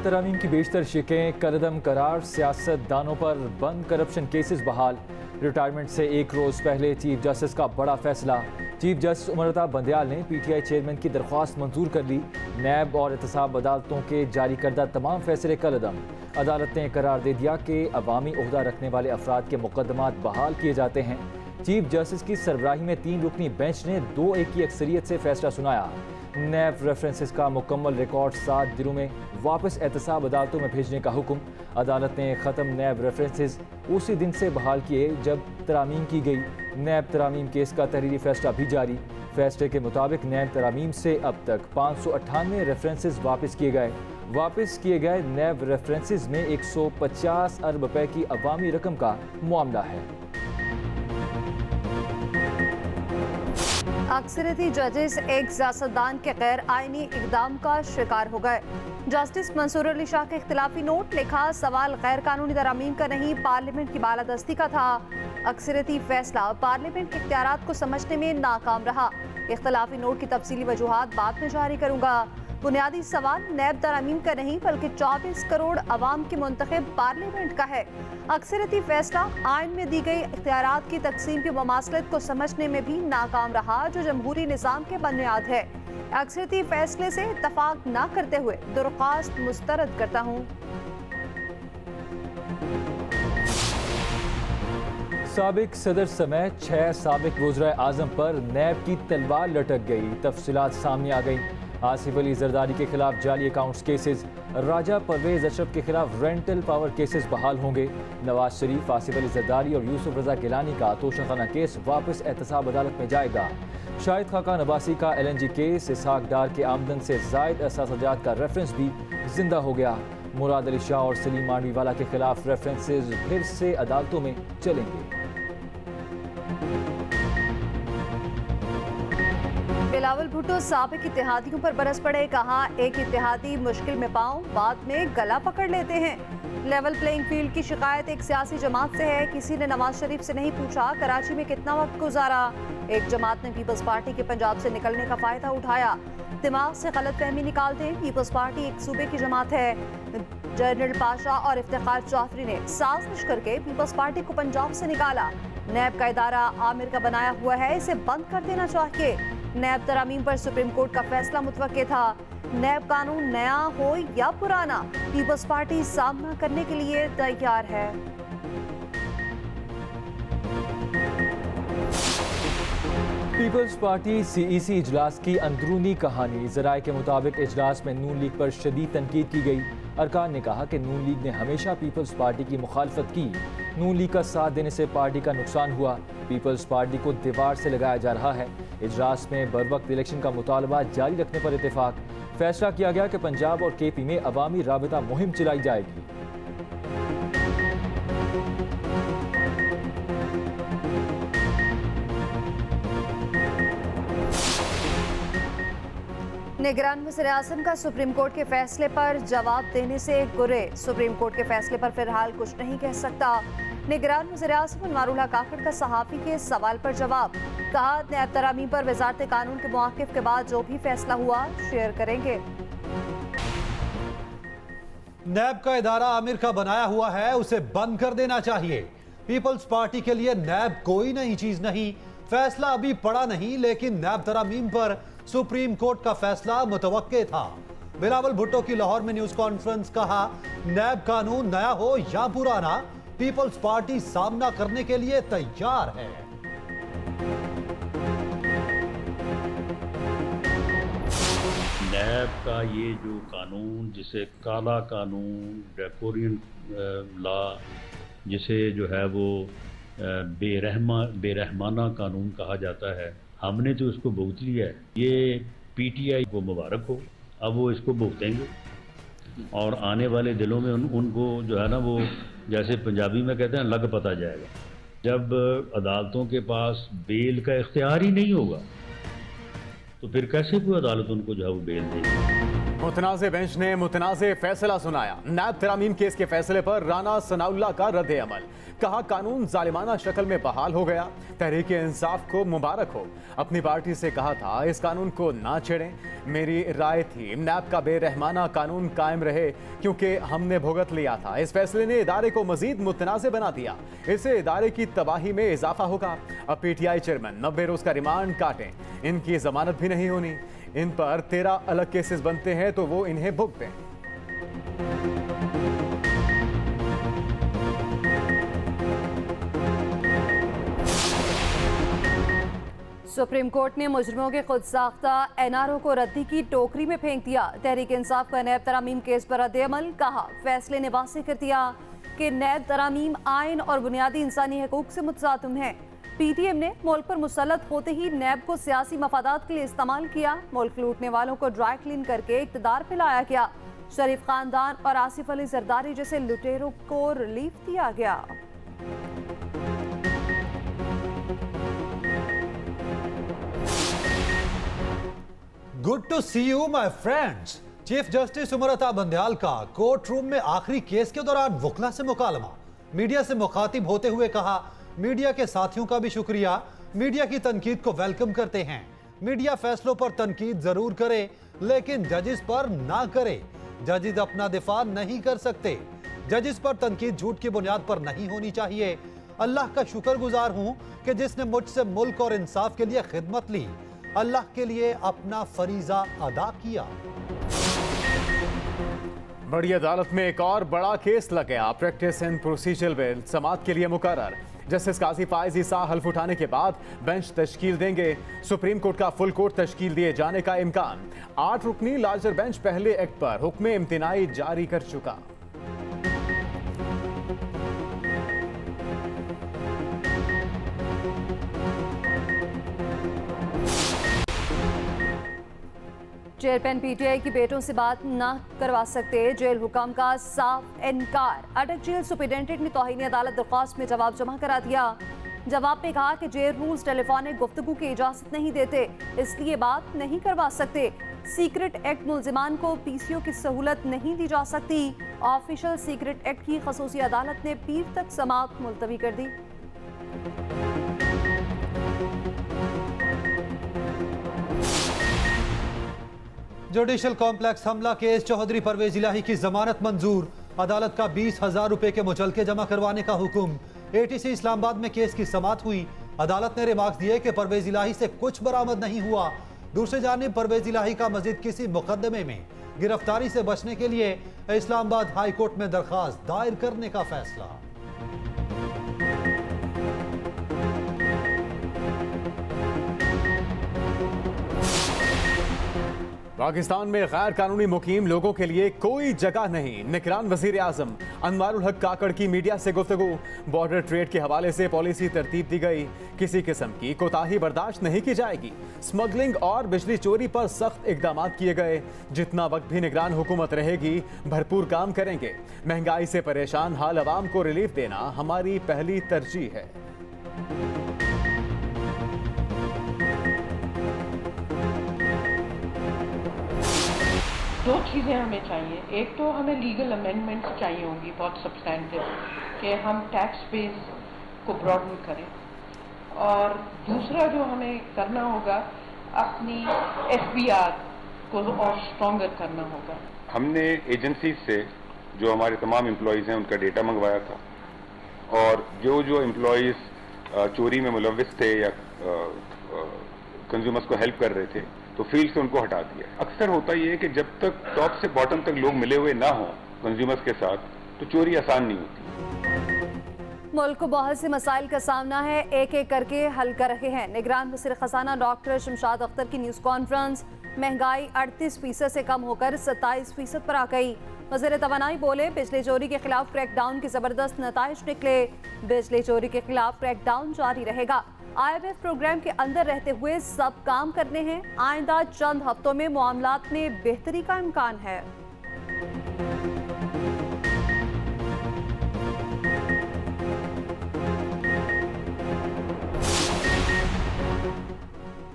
नैब तरामीम की बेशतर शिकें कलदम करार, सियासतदानों पर बंद करप्शन केसेस बहाल। रिटायरमेंट से एक रोज़ पहले चीफ जस्टिस का बड़ा फैसला। चीफ जस्टिस उमरता बंदयाल ने PTI चेयरमैन की दरख्वास्त मंजूर कर ली। नैब और एहतसाब अदालतों के जारी करदा तमाम फैसले कलदम। अदालत ने करार दे दिया कि अवामी ओहदा रखने वाले अफराद के मुकदमात बहाल किए जाते हैं। चीफ जस्टिस की सरबराही में 3 रुकनी बेंच ने 2-1 की अक्सरियत से फैसला सुनाया। नैब रेफरेंसेस का मुकम्मल रिकॉर्ड 7 दिनों में वापस एहतसाब अदालतों में भेजने का हुक्म। अदालत ने ख़त्म नैब रेफरेंसेस उसी दिन से बहाल किए जब तरामीम की गई। नैब तरामीम केस का तहरीरी फैसला भी जारी। फैसले के मुताबिक नैब तरामीम से अब तक 598 रेफरेंसेस वापस किए गए। वापस किए गए नैब रेफरेंसेस में 150 अरब रुपए की अवामी रकम का मामला है। अक्सरियती जजेस एक सियासतदान के गैर आईनी इकदाम का शिकार हो गए। जस्टिस मंसूर अली शाह के इख्तिलाफी नोट लिखा, सवाल गैर कानूनी तरामीम का नहीं, पार्लियामेंट की बालादस्ती का था। अक्सरियती फैसला पार्लियामेंट के इख्तियारात को समझने में नाकाम रहा। इख्तिलाफी नोट की तफसीली वजूहात बाद में जारी करूंगा। बुनियादी सवाल नैब तरामीम का नहीं बल्कि 24 करोड़ अवाम के मुंतखब पार्लियामेंट का है। अक्सरियती फैसला आइन में दी गई इख्तियारात की तकसीम की ममासलत को समझने में भी नाकाम रहा, जो जमहूरी निज़ाम के बुनियाद है। अक्सरियती फैसले से इत्तफाक न करते हुए दरख्वास्त मुस्तरद करता हूँ। साबिक सदर समेत 6 साबिक वज़राए आज़म पर नैब की तलवार लटक गई। तफसीलात सामने आ गई। आसिफ अली जरदारी के खिलाफ जाली अकाउंट्स केसेस, राजा परवेज अशरफ के खिलाफ रेंटल पावर केसेस बहाल होंगे। नवाज शरीफ, आसिफ अली जरदारी और यूसुफ रजा गिलानी का तोशाखाना केस वापस एहतसाब अदालत में जाएगा। शाहिद खाका नबासी का LNG केस, इसहाक डार के आमदन से जायद असासजात का रेफरेंस भी जिंदा हो गया। मुराद अली शाह और सलीम मांडवीवाला के खिलाफ रेफरेंसेज फिर से अदालतों में चलेंगे। बिलावल भुट्टो साबिक इत्तेहादियों पर बरस पड़े, कहा एक इत्तेहादी मुश्किल में पाँव बाद में गला पकड़ लेते हैं। लेवल प्लेइंग फील्ड की शिकायत एक सियासी जमात से है। किसी ने नवाज शरीफ से नहीं पूछा कराची में कितना वक्त गुजारा। एक जमात ने पीपल्स पार्टी के पंजाब से निकलने का फायदा उठाया। दिमाग से गलत फहमी निकालते, पीपल्स पार्टी एक सूबे की जमात है। जनरल पाशा और इफ्तिखार चौधरी ने साजिश करके पीपल्स पार्टी को पंजाब से निकाला। नैब का इदारा आमिर का बनाया हुआ है, इसे बंद कर देना चाहिए। नैब तरामीम पर सुप्रीम कोर्ट का फैसला मुतवक्के था। नैब कानून नया हो या पुराना, पीपल्स पार्टी सामना करने के लिए तैयार है। पीपल्स पार्टी CEC इजलास की अंदरूनी कहानी। ज़राए के मुताबिक इजलास में नून लीग पर शदीद तनकीद की गई। अरकान ने कहा कि नून लीग ने हमेशा पीपल्स पार्टी की मुखालफत की। नून लीग का साथ देने से पार्टी का नुकसान हुआ। पीपल्स पार्टी को दीवार से लगाया जा रहा है। इजलास में बरवक्त इलेक्शन का मुतालबा जारी रखने पर इत्तेफाक। फैसला किया गया कि पंजाब और KP में अवामी राबिता मुहिम चलाई जाएगी। निगरान वज़ीर-ए-आज़म का सुप्रीम कोर्ट के फैसले पर जवाब देने से गुरे। सुप्रीम कोर्ट के फैसले पर फिलहाल कुछ नहीं कह सकता। निगरान वज़ीर-ए-आज़म अनवारुल हक काकड़ का सहाफ़ी के सवाल पर जवाब। कहा नैब तरामीम पर वज़ारत कानून के मौक़िफ़ के बाद जो भी फैसला हुआ शेयर करेंगे। नैब का इदारा आमिर का बनाया हुआ है, उसे बंद कर देना चाहिए। पीपल्स पार्टी के लिए नैब कोई नई चीज नहीं। फैसला अभी पड़ा नहीं, लेकिन नैब तरामीम पर सुप्रीम कोर्ट का फैसला मुतवक्के था। बिलावल भुट्टो की लाहौर में न्यूज कॉन्फ्रेंस, कहा नैब कानून नया हो या पुराना, पीपल्स पार्टी सामना करने के लिए तैयार है। नैब का ये जो कानून, जिसे काला कानून, ड्रैकोनियन लॉ, जिसे जो है वो बेरहमाना कानून कहा जाता है, हमने तो उसको भुगत लिया है। ये PTI को मुबारक हो, अब वो इसको भुगतेंगे और आने वाले दिनों में उनको जो है ना, वो जैसे पंजाबी में कहते हैं लग पता जाएगा। जब अदालतों के पास बेल का इख्तियार ही नहीं होगा तो फिर कैसे कोई अदालत उनको जो है वो बेल देगी। मुतनाज़े बेंच ने मुतनाज़े फैसला सुनाया। नैब तरामीम केस के फैसले पर राना सनाउल्लाह का रद्द अमल। कहा कानून जालिमाना शक्ल में बहाल हो गया, तहरीक इंसाफ को मुबारक हो। अपनी पार्टी से कहा था इस कानून को ना छेड़ें। मेरी राय थी नैब का बेरहमाना कानून कायम रहे क्योंकि हमने भुगत लिया था। इस फैसले ने इदारे को मजीद मुतनाज़े बना दिया। इससे इदारे की तबाही में इजाफा होगा। अब PTI चेयरमैन 90 रोज का रिमांड काटें। इनकी जमानत भी नहीं होनी। इन पर 13 अलग केसेस बनते हैं तो वो इन्हें भुगतें। सुप्रीम कोर्ट ने मुजरिमों के खुद साख्ता NRO को रद्दी की टोकरी में फेंक दिया। तहरीक इंसाफ का नैब तरामीम केस पर रद्द अमल। कहा फैसले ने वाज़ेह कर दिया कि नैब तरामीम आइन और बुनियादी इंसानी हकूक से मुतसातिम है। PTM ने मुल्क पर मुसल्लत होते ही नैब को सियासी मफादात के लिए इस्तेमाल किया। मुल्क लूटने वालों को ड्राई क्लीन करके इक़्तिदार पे लाया गया। शरीफ खानदान और आसिफ अली जरदारी जैसे लुटेरों को रिलीफ दिया गया। Good to see you my friends. Chief justice Umar Ata Bandial का कोर्ट रूम में आखिरी केस के दौरान वकला से मुकालमा। मीडिया से मुखातिब होते हुए कहा मीडिया के साथियों का भी शुक्रिया, मीडिया की तनकीद को वेलकम करते हैं। मीडिया फैसलों पर तनकीद जरूर करे लेकिन जजिस पर ना करे। जजिस अपना दिफा नहीं कर सकते। जजिस पर तनकीद झूठ की बुनियाद पर नहीं होनी चाहिए। अल्लाह का शुक्रगुजार हूं कि जिसने मुझसे मुल्क और इंसाफ के लिए खिदमत ली, अल्लाह के लिए अपना फरीजा अदा किया। बड़ी अदालत में एक और बड़ा केस लग गया। प्रैक्टिस एंड प्रोसीजर बिल समाअत के लिए मुकर्रर। जस्टिस काजी फाइज ईसा हल्फ उठाने के बाद बेंच तश्कील देंगे। सुप्रीम कोर्ट का फुल कोर्ट तश्कील दिए जाने का इम्कान। 8 रुकनी लार्जर बेंच पहले एक्ट पर हुक्म इम्तिनाई जारी कर चुका। चेयरमैन PTI की बेटों से बात न करवा सकते, जेल हुक्म का साफ इनकार। अटक जेल सुपरिटेंडेंट ने तौहीन अदालत दरख्वास्त में जवाब जमा करा दिया। जवाब में कहा कि जेल रूल्स टेलीफोनिक गुफ्तगू की इजाजत नहीं देते, इसलिए बात नहीं करवा सकते। सीक्रेट एक्ट मुलजिमान को PCO की सहूलत नहीं दी जा सकती। ऑफिशियल सीक्रेट एक्ट की खसूसी अदालत ने पीर तक समाअत मुलतवी कर दी। जुडिशल कॉम्प्लेक्स हमला केस चौधरी परवेज इलाही की जमानत मंजूर। अदालत का 20,000 रुपए के मुचलके जमा करवाने का हुक्म। ATC इस्लामाबाद में केस की समाअत हुई। अदालत ने रिमार्क्स दिए कि परवेज इलाही से कुछ बरामद नहीं हुआ। दूसरी जानिब परवेज इलाही का मजीद किसी मुकदमे में गिरफ्तारी से बचने के लिए इस्लामाबाद हाई कोर्ट में दरखास्त दायर करने का फैसला। पाकिस्तान में गैर कानूनी मुकीम लोगों के लिए कोई जगह नहीं। निगरान वजीर आजम अनवारुल हक काकड़ की मीडिया से गुफ्तगू। बॉर्डर ट्रेड के हवाले से पॉलिसी तरतीब दी गई। किसी किस्म की कोताही बर्दाश्त नहीं की जाएगी। स्मगलिंग और बिजली चोरी पर सख्त इकदाम किए गए। जितना वक्त भी निगरान हुकूमत रहेगी भरपूर काम करेंगे। महंगाई से परेशान हाल अवाम को रिलीफ देना हमारी पहली तरजीह है। दो चीज़ें हमें चाहिए। एक तो हमें लीगल अमेंडमेंट्स चाहिए होंगी बहुत सब्सटैंटिव, कि हम टैक्स बेस को ब्रॉडन करें। और दूसरा जो हमें करना होगा, अपनी FBR को और स्ट्रॉन्गर करना होगा। हमने एजेंसी से जो हमारे तमाम एम्प्लॉयज़ हैं उनका डेटा मंगवाया था, और जो एम्प्लॉयज़ चोरी में मुलविस थे या कंज्यूमर्स को हेल्प कर रहे थे तो फील्ड से उनको हटा दिया। अक्सर होता ये है कि जब तक टॉप से बॉटम तक लोग मिले हुए ना हो कंज्यूमर्स के साथ तो चोरी आसान नहीं होती। मुल्क को बहुत से मसाइल का सामना है, एक एक करके हल कर रहे हैं। निगरान वज़ीर खजाना डॉक्टर शमशाद अख्तर की न्यूज़ कॉन्फ्रेंस। महंगाई 38% से कम होकर 27% पर आ गई। वज़ीर तवानाई बोले बिजली चोरी के खिलाफ क्रैकडाउन के जबरदस्त नताइज निकले। बिजली चोरी के खिलाफ क्रैकडाउन जारी रहेगा। IMF प्रोग्राम के अंदर रहते हुए सब काम करने हैं। आइंदा चंद हफ्तों में मामलात में बेहतरी का इम्कान है।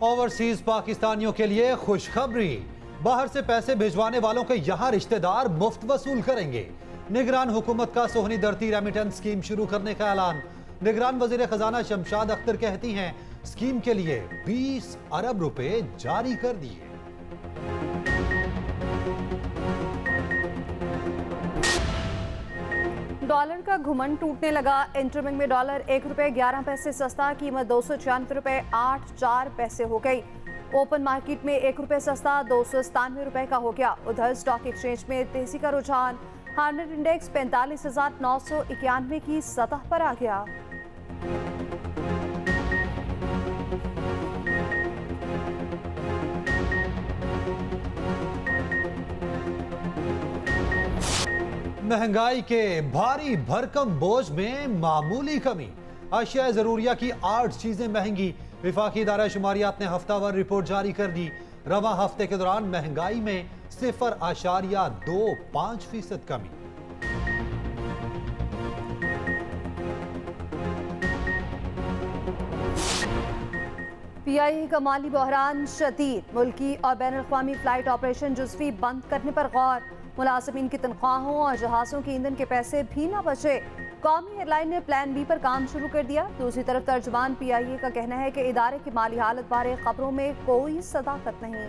ओवरसीज पाकिस्तानियों के लिए खुशखबरी। बाहर से पैसे भिजवाने वालों के यहां रिश्तेदार मुफ्त वसूल करेंगे। निगरान हुकूमत का सोहनी दरती रेमिटेंस स्कीम शुरू करने का ऐलान। निगरान वजीर खजाना शमशाद अख्तर कहती हैं स्कीम के लिए 20 अरब रुपए जारी कर दिए। डॉलर का घुमंड टूटने लगा। इंटरबैंक में डॉलर 1 रुपए 11 पैसे सस्ता, कीमत 296 रुपए 84 पैसे हो गई। ओपन मार्केट में 1 रुपए सस्ता 297 रुपए का हो गया। उधर स्टॉक एक्सचेंज में तेजी का रुझान। 100 इंडेक्स 45,991 की सतह पर आ गया। महंगाई के भारी भरकम बोझ में मामूली कमी। अशिया जरूरिया की 8 चीजें महंगी। विफाकी इदारा शुमारियात ने हफ्तावार रिपोर्ट जारी कर दी। रवा हफ्ते के दौरान महंगाई में 0.25% कमी। पीआईए का माली बहरान शदीद। मुल्की और बैन अल-अक़वामी फ्लाइट ऑपरेशन जुज़वी बंद करने पर गौर। मुलाजिमीन की तनख्वाहों और जहाज़ों के ईंधन के पैसे भी न बचे। कौमी एयरलाइन ने प्लान बी पर काम शुरू कर दिया। दूसरी तरफ तर्जुमान पीआईए का कहना है कि इदारे की माली हालत बारे खबरों में कोई सदाकत नहीं।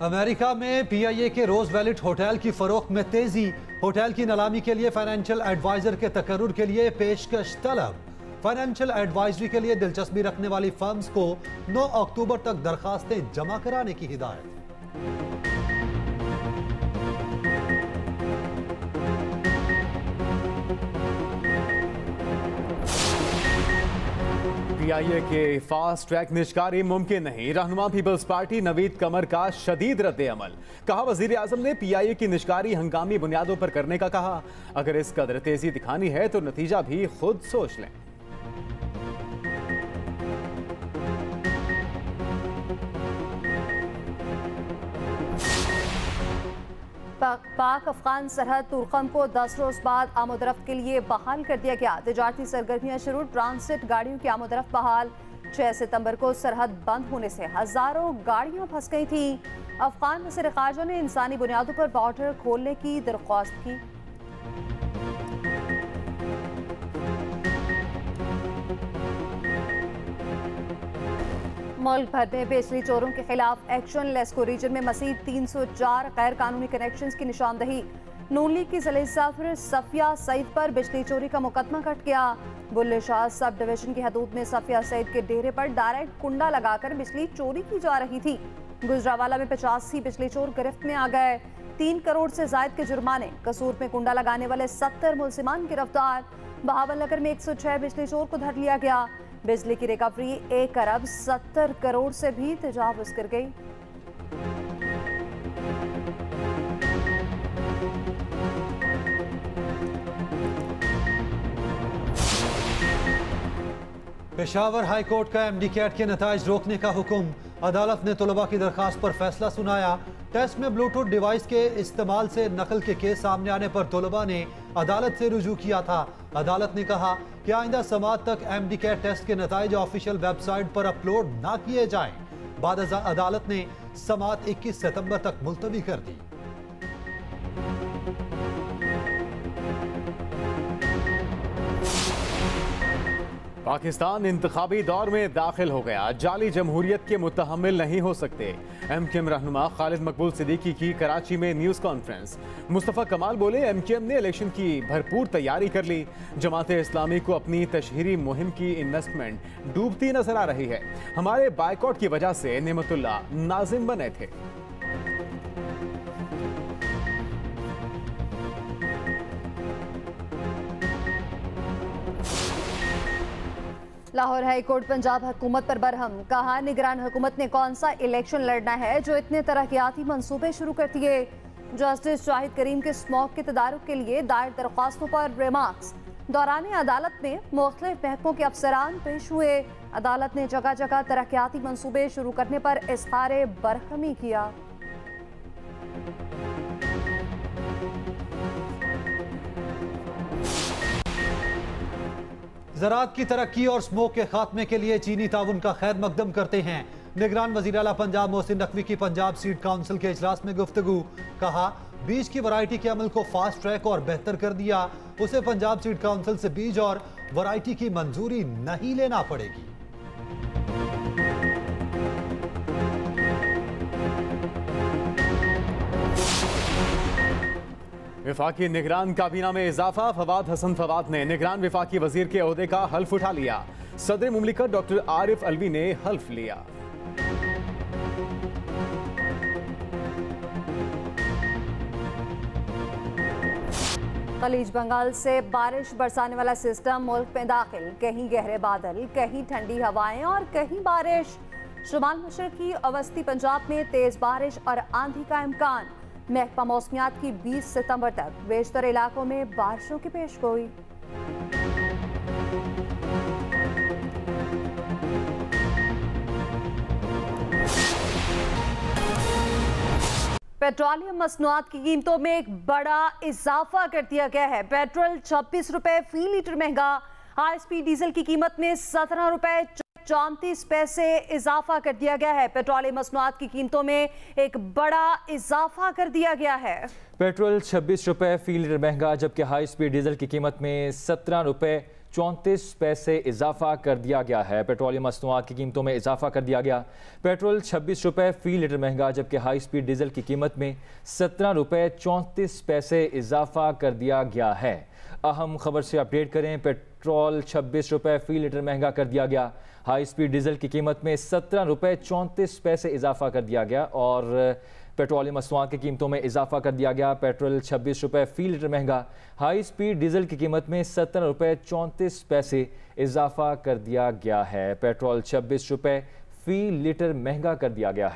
अमेरिका में पीआईए के रोजवेलिट होटल की फरोख्त में तेजी। होटल की नीलामी के लिए फाइनेंशियल एडवाइजर के तकर्रुर के लिए पेशकश तलब। फाइनेंशियल एडवाइजरी के लिए दिलचस्पी रखने वाली फर्म्स को 9 अक्टूबर तक दरखास्तें जमा कराने की हिदायत। पीआईए के फास्ट ट्रैक निष्कारी मुमकिन नहीं। रहनुमा पीपल्स पार्टी नवीद कमर का शदीद रद्द अमल। कहा वजीर आजम ने पीआईए की निष्कारी हंगामी बुनियादों पर करने का कहा। अगर इस कदर तेजी दिखानी है तो नतीजा भी खुद सोच लें। पाक अफगान सरहद तुर्कम को 10 रोज बाद आमोदरफ्त के लिए बहाल कर दिया गया। तिजारती सरगर्मियां शुरू। ट्रांसिट गाड़ियों की आमोदरफ्त बहाल। 6 सितंबर को सरहद बंद होने से हजारों गाड़ियां फंस गई थी। अफगान वज़ीर ख़ारजा ने इंसानी बुनियादों पर बॉर्डर खोलने की दरख्वास्त की। मुल्क भर में बिजली चोरों के खिलाफ एक्शन। लेस्को रीजन में मज़ीद 304 गैर कानूनी कनेक्शंस की निशानदही। नून लीग की ज़िले सदर सफिया सईद पर बिजली चोरी का मुकदमा कट गया। बुल्ले शाह सब डिवीजन की हदूद में सफिया सईद के डेरे पर डायरेक्ट कुंडा लगाकर बिजली चोरी की जा रही थी। गुजरावाला में 85 बिजली चोर गिरफ्त में आ गए। 3 करोड़ से जायद के जुर्माने। कसूर में कुंडा लगाने वाले 70 मुलजिमान गिरफ्तार। बहावल नगर में 106 बिजली चोर को धर लिया गया। बिजली की रिकवरी 1 अरब 70 करोड़ से भी तजावुज कर गई। पेशावर हाई कोर्ट का एमडी कैट के नताइज रोकने का हुक्म। अदालत ने तलबा की दरखास्त पर फैसला सुनाया। टेस्ट में ब्लूटूथ डिवाइस के इस्तेमाल से नकल के केस सामने आने पर तलबा ने अदालत से रुजू किया था। अदालत ने कहा कि आइंदा समात तक एमडी कैट टेस्ट के नताइज ऑफिशियल वेबसाइट पर अपलोड ना किए जाएं। बाद अदालत ने समात 21 सितंबर तक मुलतवी कर दी। पाकिस्तान इंतखाबी दौर में दाखिल हो गया। जाली जमहूरियत के मुतहम्मिल नहीं हो सकते। एमकेएम रहनुमा खालिद मकबूल सिद्दीकी की कराची में न्यूज़ कॉन्फ्रेंस। मुस्तफ़ा कमाल बोले एमकेएम ने इलेक्शन की भरपूर तैयारी कर ली। जमात इस्लामी को अपनी तशहीरी मुहिम की इन्वेस्टमेंट डूबती नजर आ रही है। हमारे बायकॉट की वजह से नेमतुल्ला नाजिम बने थे। लाहौर हाई कोर्ट पंजाब हुकूमत पर बरहम। कहा निगरान हुकूमत ने कौन सा इलेक्शन लड़ना है जो इतने तरक्याती मंसूबे शुरू कर दिए। जस्टिस शाहिद करीम के स्मॉक के तदारुक के लिए दायर दरख्वास्तों पर रिमार्क्स। दौरान अदालत में मुख्तलिफ महकमों के अफसरान पेश हुए। अदालत ने जगह जगह तरक्याती मंसूबे शुरू करने पर इज़हार बरहमी किया। ज़राअत की तरक्की और स्मोक के खात्मे के लिए चीनी ताउन का खैर मकदम करते हैं। निगरान वज़ीर आला पंजाब मोहसिन नकवी की पंजाब सीड काउंसिल के इजलास में गुफ्तगू। कहा, बीज की वैरायटी के अमल को फास्ट ट्रैक और बेहतर कर दिया। उसे पंजाब सीड काउंसिल से बीज और वैरायटी की मंजूरी नहीं लेना पड़ेगी। विफाकी निगरान काबीना में इजाफा। फवाद हसन फवाद ने निगरान विफाकी वजीर के ओहदे का हल्फ उठा लिया। सदर मुमलिकत डॉक्टर आरिफ अलवी ने हल्फ लिया। खलीज बंगाल से बारिश बरसाने वाला सिस्टम मुल्क में दाखिल। कहीं गहरे बादल, कहीं ठंडी हवाएं और कहीं बारिश। शुमाल मशरकी अवस्ती पंजाब में तेज बारिश और आंधी का इम्कान। महकमा मौसमियात की 20 सितंबर तक बेशतर इलाकों में बारिशों की पेशगोई। पेट्रोलियम मसनूआत की कीमतों में एक बड़ा इजाफा कर दिया गया है। पेट्रोल 26 रुपए फी लीटर महंगा। हाई स्पीड डीजल की कीमत में 17 रुपए 34 पैसे इजाफा कर दिया गया है। पेट्रोलियम मसनूआत की कीमतों में एक बड़ा इजाफा कर दिया गया है। पेट्रोल 26 रुपए फी लीटर महंगा, जबकि हाई स्पीड डीजल की कीमत में 17 रुपए 34 पैसे इजाफा कर दिया गया है। पेट्रोलियम मसनूआत की कीमतों में इजाफा कर दिया गया। पेट्रोल 26 रुपए फी लीटर महंगा, जबकि हाई स्पीड डीजल की कीमत में 17 रुपए 34 पैसे इजाफा कर दिया गया है। अहम खबर से अपडेट करें। पेट्रोल 26 रुपए फी लीटर महंगा कर दिया गया। हाई स्पीड डीजल की कीमत में 17 रुपए 34 पैसे इजाफा कर दिया गया और पेट्रोलियम मसनूआत की कीमतों में इजाफा कर दिया गया। पेट्रोल 26 रुपए फी लीटर महंगा, हाई स्पीड डीजल की कीमत में 17 रुपए 34 पैसे इजाफा कर दिया गया है। पेट्रोल 26 रुपए फी लीटर महंगा कर दिया गया है।